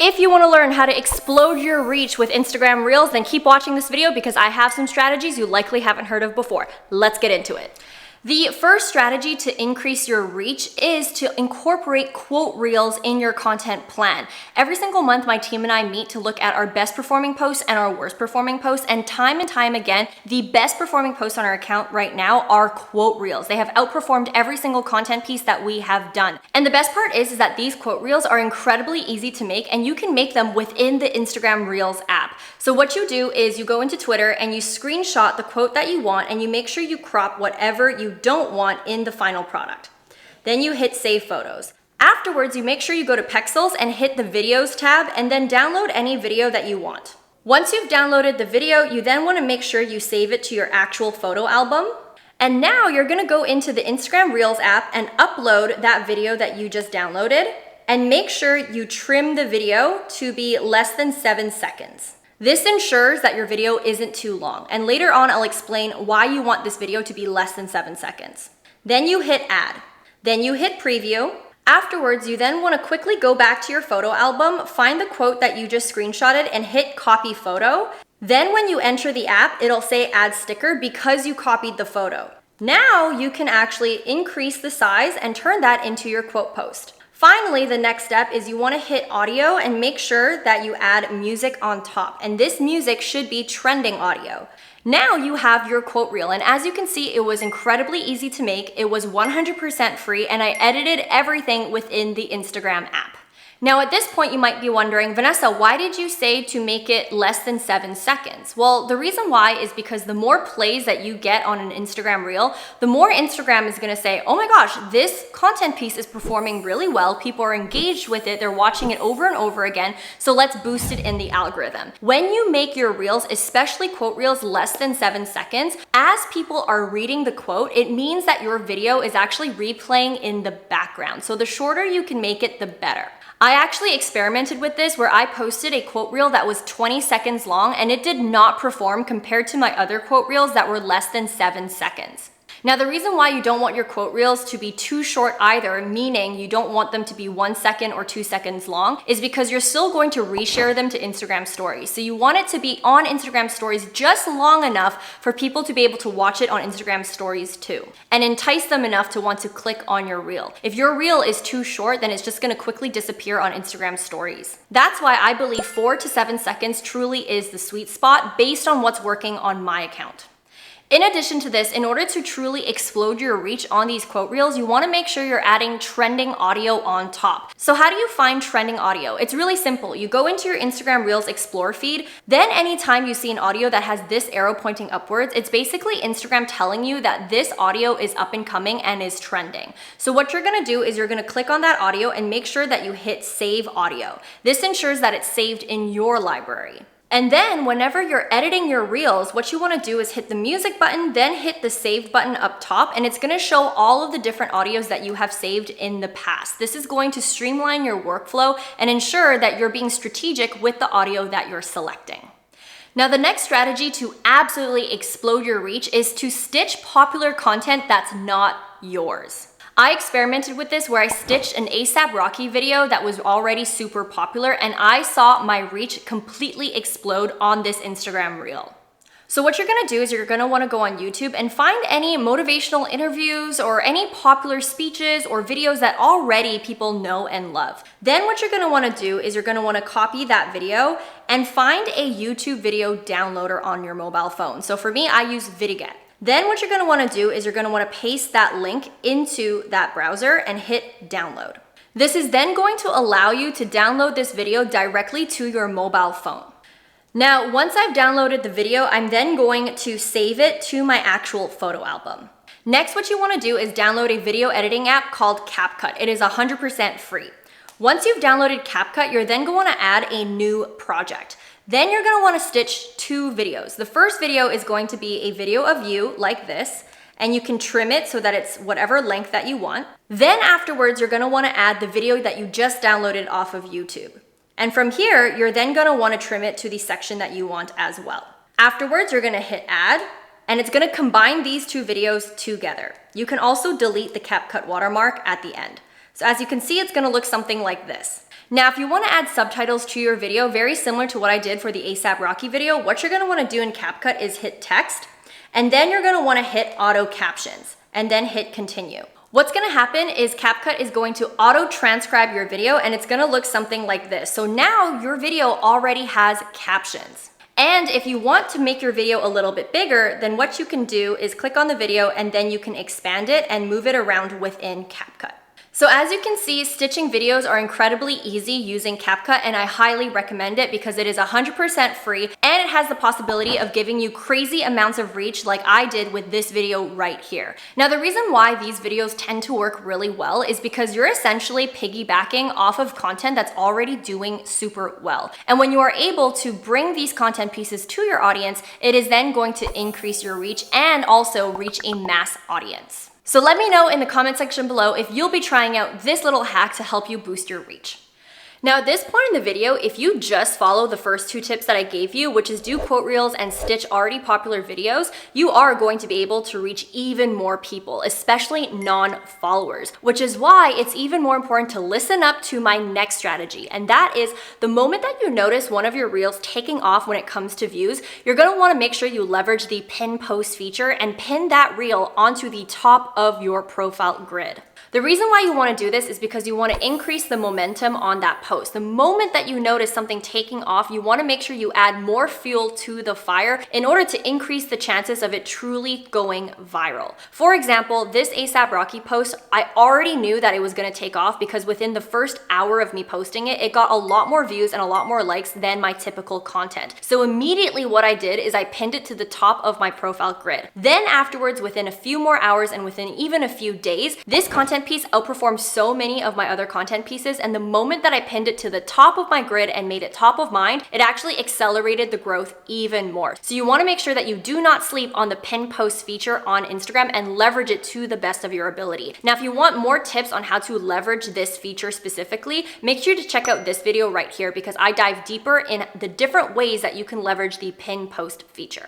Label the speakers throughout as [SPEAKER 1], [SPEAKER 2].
[SPEAKER 1] If you want to learn how to explode your reach with Instagram Reels, then keep watching this video because I have some strategies you likely haven't heard of before. Let's get into it. The first strategy to increase your reach is to incorporate quote reels in your content plan. Every single month, my team and I meet to look at our best performing posts and our worst performing posts. And time again, the best performing posts on our account right now are quote reels. They have outperformed every single content piece that we have done. And the best part is that these quote reels are incredibly easy to make, and you can make them within the Instagram Reels app. So what you do is you go into Twitter and you screenshot the quote that you want, and you make sure you crop whatever you don't want in the final product. Then you hit save photos. Afterwards, you make sure you go to Pexels and hit the videos tab and then download any video that you want. Once you've downloaded the video, you then want to make sure you save it to your actual photo album. And now you're going to go into the Instagram Reels app and upload that video that you just downloaded, and make sure you trim the video to be less than 7 seconds. This ensures that your video isn't too long, and later on I'll explain why you want this video to be less than 7 seconds. Then you hit add. Then you hit preview. Afterwards, you then want to quickly go back to your photo album, find the quote that you just screenshotted and hit copy photo. Then when you enter the app, it'll say add sticker because you copied the photo. Now you can actually increase the size and turn that into your quote post. Finally, the next step is you want to hit audio and make sure that you add music on top. And this music should be trending audio. Now you have your quote reel. And as you can see, it was incredibly easy to make. It was 100% free, and I edited everything within the Instagram app. Now at this point, you might be wondering, Vanessa, why did you say to make it less than 7 seconds? Well, the reason why is because the more plays that you get on an Instagram reel, the more Instagram is gonna say, oh my gosh, this content piece is performing really well. People are engaged with it. They're watching it over and over again. So let's boost it in the algorithm. When you make your reels, especially quote reels less than 7 seconds, as people are reading the quote, it means that your video is actually replaying in the background. So the shorter you can make it, the better. I actually experimented with this where I posted a quote reel that was 20 seconds long, and it did not perform compared to my other quote reels that were less than 7 seconds. Now, the reason why you don't want your quote reels to be too short either, meaning you don't want them to be 1 second or 2 seconds long, is because you're still going to reshare them to Instagram stories. So you want it to be on Instagram stories just long enough for people to be able to watch it on Instagram stories too, and entice them enough to want to click on your reel. If your reel is too short, then it's just gonna quickly disappear on Instagram stories. That's why I believe 4 to 7 seconds truly is the sweet spot based on what's working on my account. In addition to this, in order to truly explode your reach on these quote reels, you want to make sure you're adding trending audio on top. So how do you find trending audio? It's really simple. You go into your Instagram Reels Explore feed, then anytime you see an audio that has this arrow pointing upwards, it's basically Instagram telling you that this audio is up and coming and is trending. So what you're going to do is you're going to click on that audio and make sure that you hit save audio. This ensures that it's saved in your library. And then whenever you're editing your reels, what you want to do is hit the music button, then hit the saved button up top, and it's going to show all of the different audios that you have saved in the past. This is going to streamline your workflow and ensure that you're being strategic with the audio that you're selecting. Now, the next strategy to absolutely explode your reach is to stitch popular content that's not yours. I experimented with this where I stitched an A$AP Rocky video that was already super popular, and I saw my reach completely explode on this Instagram reel. So what you're gonna do is you're gonna wanna go on YouTube and find any motivational interviews or any popular speeches or videos that already people know and love. Then what you're gonna wanna do is you're gonna wanna copy that video and find a YouTube video downloader on your mobile phone. So for me, I use Vidget. Then what you're gonna wanna do is you're gonna wanna paste that link into that browser and hit download. This is then going to allow you to download this video directly to your mobile phone. Now, once I've downloaded the video, I'm then going to save it to my actual photo album. Next, what you wanna do is download a video editing app called CapCut. It is 100% free. Once you've downloaded CapCut, you're then going to add a new project. Then you're gonna wanna stitch 2 videos. The first video is going to be a video of you like this, and you can trim it so that it's whatever length that you want. Then afterwards, you're gonna wanna add the video that you just downloaded off of YouTube. And from here, you're then gonna wanna trim it to the section that you want as well. Afterwards, you're gonna hit add, and it's gonna combine these 2 videos together. You can also delete the CapCut watermark at the end. So as you can see, it's gonna look something like this. Now, if you want to add subtitles to your video, very similar to what I did for the ASAP Rocky video, what you're going to want to do in CapCut is hit text, and then you're going to want to hit auto captions, and then hit continue. What's gonna happen is CapCut is going to auto transcribe your video, and it's gonna look something like this. So now your video already has captions. And if you want to make your video a little bit bigger, then what you can do is click on the video and then you can expand it and move it around within CapCut. So as you can see, stitching videos are incredibly easy using CapCut, and I highly recommend it because it is 100% free and it has the possibility of giving you crazy amounts of reach like I did with this video right here. Now, the reason why these videos tend to work really well is because you're essentially piggybacking off of content that's already doing super well. And when you are able to bring these content pieces to your audience, it is then going to increase your reach and also reach a mass audience. So let me know in the comment section below if you'll be trying out this little hack to help you boost your reach. Now, at this point in the video, if you just follow the first two tips that I gave you, which is do quote reels and stitch already popular videos, you are going to be able to reach even more people, especially non-followers, which is why it's even more important to listen up to my next strategy. And that is the moment that you notice one of your reels taking off when it comes to views, you're gonna wanna make sure you leverage the pin post feature and pin that reel onto the top of your profile grid. The reason why you want to do this is because you want to increase the momentum on that post. The moment that you notice something taking off, you want to make sure you add more fuel to the fire in order to increase the chances of it truly going viral. For example, this ASAP Rocky post, I already knew that it was going to take off because within the first hour of me posting it, it got a lot more views and a lot more likes than my typical content. So immediately what I did is I pinned it to the top of my profile grid. Then afterwards, within a few more hours and within even a few days, this content piece outperformed so many of my other content pieces, and the moment that I pinned it to the top of my grid and made it top of mind, it actually accelerated the growth even more. So you want to make sure that you do not sleep on the pin post feature on Instagram and leverage it to the best of your ability. Now, if you want more tips on how to leverage this feature specifically, make sure to check out this video right here because I dive deeper in the different ways that you can leverage the pin post feature.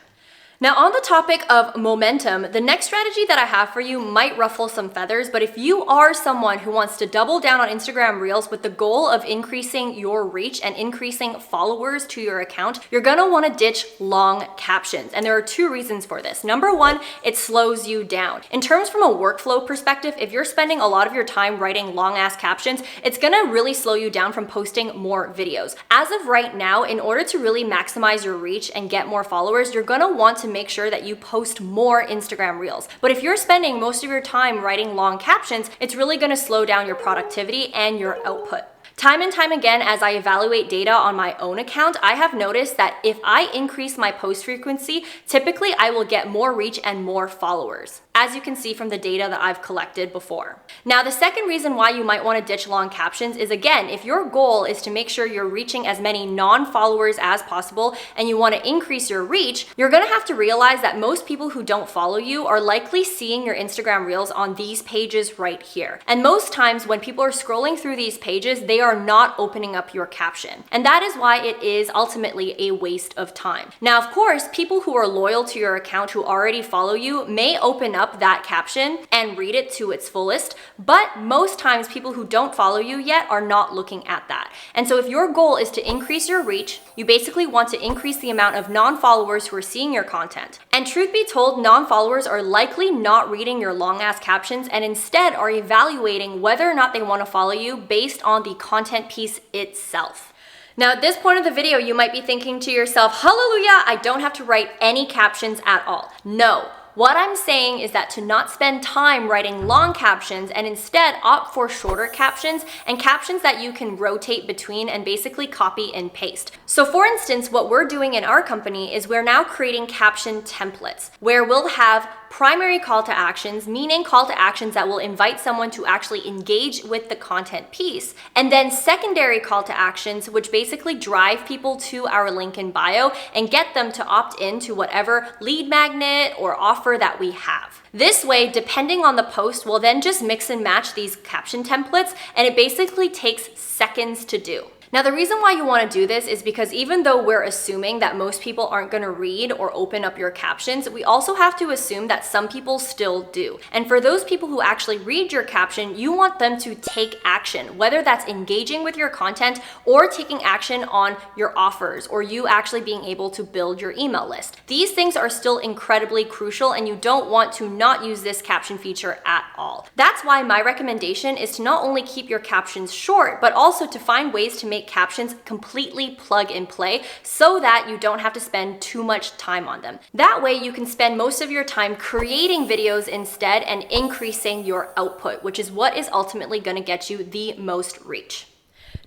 [SPEAKER 1] Now, on the topic of momentum, the next strategy that I have for you might ruffle some feathers, but if you are someone who wants to double down on Instagram Reels with the goal of increasing your reach and increasing followers to your account, you're gonna wanna ditch long captions. And there are two reasons for this. Number one, it slows you down. In terms from a workflow perspective, if you're spending a lot of your time writing long ass captions, it's gonna really slow you down from posting more videos. As of right now, in order to really maximize your reach and get more followers, you're gonna want to make sure that you post more Instagram Reels. But if you're spending most of your time writing long captions, it's really gonna slow down your productivity and your output. Time and time again, as I evaluate data on my own account, I have noticed that if I increase my post frequency, typically I will get more reach and more followers, as you can see from the data that I've collected before. Now, the second reason why you might want to ditch long captions is, again, if your goal is to make sure you're reaching as many non-followers as possible and you want to increase your reach, you're going to have to realize that most people who don't follow you are likely seeing your Instagram Reels on these pages right here. And most times when people are scrolling through these pages, they are not opening up your caption. And that is why it is ultimately a waste of time. Now, of course, people who are loyal to your account who already follow you may open up that caption and read it to its fullest, but most times people who don't follow you yet are not looking at that. And so if your goal is to increase your reach, you basically want to increase the amount of non-followers who are seeing your content. And truth be told, non-followers are likely not reading your long ass captions and instead are evaluating whether or not they want to follow you based on the content piece itself. Now, at this point of the video, you might be thinking to yourself, hallelujah, I don't have to write any captions at all. No. What I'm saying is that to not spend time writing long captions and instead opt for shorter captions and captions that you can rotate between and basically copy and paste. So for instance, what we're doing in our company is we're now creating caption templates where we'll have primary call to actions, meaning call to actions that will invite someone to actually engage with the content piece, and then secondary call to actions, which basically drive people to our link in bio and get them to opt in to whatever lead magnet or offer that we have. This way, depending on the post, we'll then just mix and match these caption templates, and it basically takes seconds to do. Now, the reason why you want to do this is because even though we're assuming that most people aren't going to read or open up your captions, we also have to assume that some people still do. And for those people who actually read your caption, you want them to take action, whether that's engaging with your content or taking action on your offers or you actually being able to build your email list. These things are still incredibly crucial and you don't want to not use this caption feature at all. That's why my recommendation is to not only keep your captions short, but also to find ways to make captions completely plug and play so that you don't have to spend too much time on them. That way you can spend most of your time creating videos instead and increasing your output, which is what is ultimately going to get you the most reach.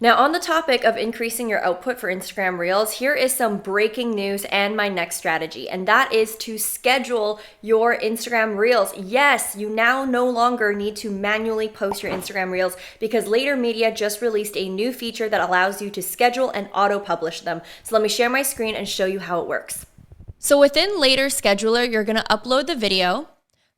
[SPEAKER 1] Now, on the topic of increasing your output for Instagram Reels, here is some breaking news and my next strategy, and that is to schedule your Instagram Reels. Yes, you now no longer need to manually post your Instagram Reels because Later Media just released a new feature that allows you to schedule and auto-publish them. So let me share my screen and show you how it works. So within Later Scheduler, you're going to upload the video.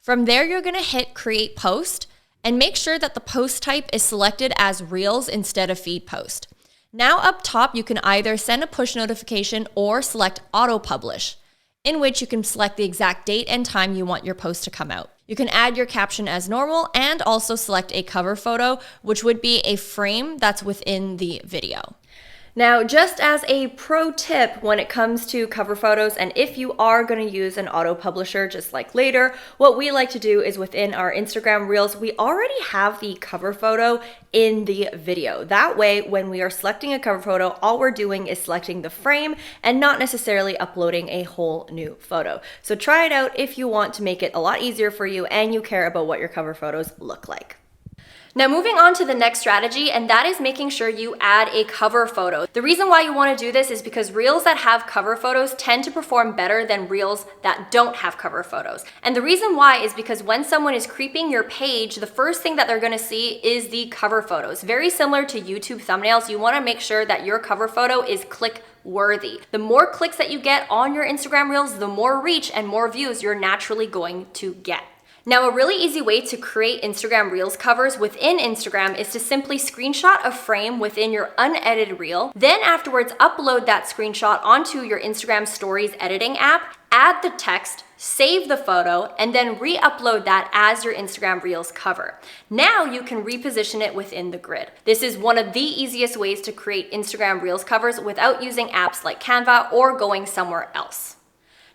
[SPEAKER 1] From there, you're going to hit Create Post. And make sure that the post type is selected as Reels instead of feed post. Now up top, you can either send a push notification or select auto publish, in which you can select the exact date and time you want your post to come out. You can add your caption as normal and also select a cover photo, which would be a frame that's within the video. Now, just as a pro tip when it comes to cover photos, and if you are going to use an auto publisher just like Later, what we like to do is within our Instagram Reels, we already have the cover photo in the video. That way, when we are selecting a cover photo, all we're doing is selecting the frame and not necessarily uploading a whole new photo. So try it out if you want to make it a lot easier for you and you care about what your cover photos look like. Now moving on to the next strategy, and that is making sure you add a cover photo. The reason why you want to do this is because Reels that have cover photos tend to perform better than Reels that don't have cover photos. And the reason why is because when someone is creeping your page, the first thing that they're going to see is the cover photos. Very similar to YouTube thumbnails, you want to make sure that your cover photo is click worthy. The more clicks that you get on your Instagram Reels, the more reach and more views you're naturally going to get. Now, a really easy way to create Instagram Reels covers within Instagram is to simply screenshot a frame within your unedited reel, then afterwards upload that screenshot onto your Instagram Stories editing app, add the text, save the photo, and then re-upload that as your Instagram Reels cover. Now you can reposition it within the grid. This is one of the easiest ways to create Instagram Reels covers without using apps like Canva or going somewhere else.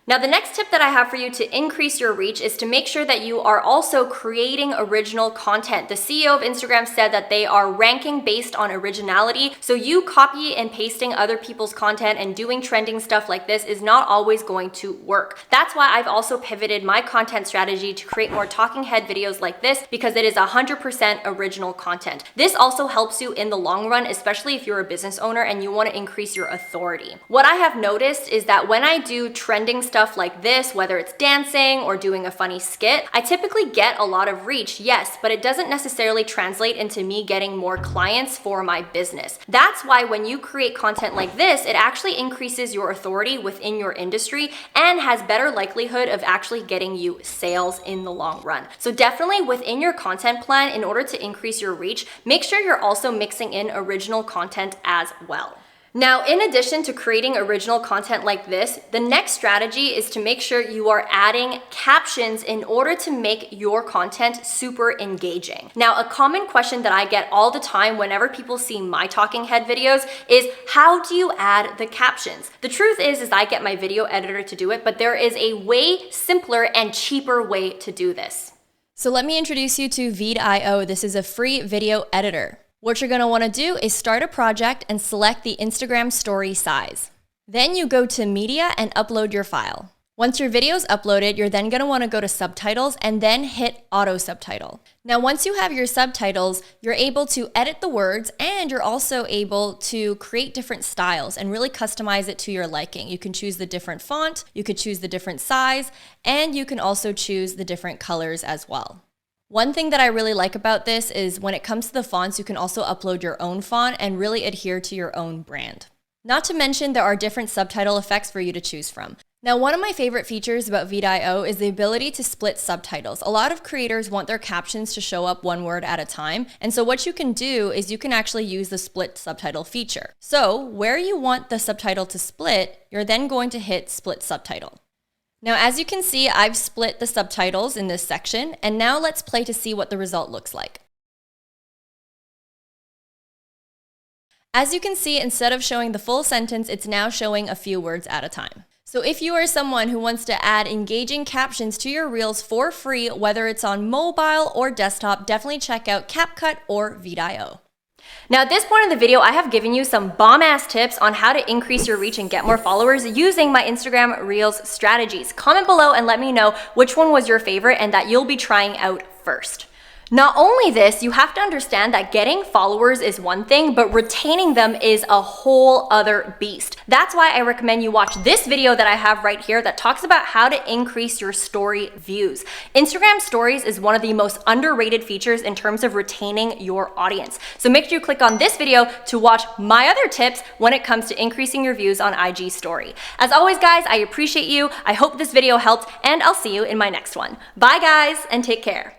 [SPEAKER 1] Now, the next tip that I have for you to increase your reach is to make sure that you are also creating original content. The CEO of Instagram said that they are ranking based on originality, so you copy and pasting other people's content and doing trending stuff like this is not always going to work. That's why I've also pivoted my content strategy to create more talking head videos like this because it is 100% original content. This also helps you in the long run, especially if you're a business owner and you want to increase your authority. What I have noticed is that when I do trending stuff like this, whether it's dancing or doing a funny skit, I typically get a lot of reach, yes, but it doesn't necessarily translate into me getting more clients for my business. That's why when you create content like this, it actually increases your authority within your industry and has better likelihood of actually getting you sales in the long run. So definitely within your content plan, in order to increase your reach, make sure you're also mixing in original content as well. Now, in addition to creating original content like this, the next strategy is to make sure you are adding captions in order to make your content super engaging. Now, a common question that I get all the time whenever people see my talking head videos is, how do you add the captions? The truth is I get my video editor to do it, but there is a way simpler and cheaper way to do this. So let me introduce you to Vid.io. This is a free video editor. What you're going to want to do is start a project and select the Instagram story size. Then you go to media and upload your file. Once your video is uploaded, you're then going to want to go to subtitles and then hit auto subtitle. Now, once you have your subtitles, you're able to edit the words and you're also able to create different styles and really customize it to your liking. You can choose the different font, you could choose the different size, and you can also choose the different colors as well. One thing that I really like about this is when it comes to the fonts, you can also upload your own font and really adhere to your own brand. Not to mention there are different subtitle effects for you to choose from. Now, one of my favorite features about Vidio is the ability to split subtitles. A lot of creators want their captions to show up one word at a time. And so what you can do is you can actually use the split subtitle feature. So where you want the subtitle to split, you're then going to hit split subtitle. Now, as you can see, I've split the subtitles in this section, and now let's play to see what the result looks like. As you can see, instead of showing the full sentence, it's now showing a few words at a time. So if you are someone who wants to add engaging captions to your Reels for free, whether it's on mobile or desktop, definitely check out CapCut or Vidio. Now at this point in the video, I have given you some bomb-ass tips on how to increase your reach and get more followers using my Instagram Reels strategies. Comment below and let me know which one was your favorite and that you'll be trying out first. Not only this, you have to understand that getting followers is one thing, but retaining them is a whole other beast. That's why I recommend you watch this video that I have right here that talks about how to increase your story views. Instagram stories is one of the most underrated features in terms of retaining your audience. So make sure you click on this video to watch my other tips when it comes to increasing your views on IG story. As always, guys, I appreciate you. I hope this video helped, and I'll see you in my next one. Bye, guys, and take care.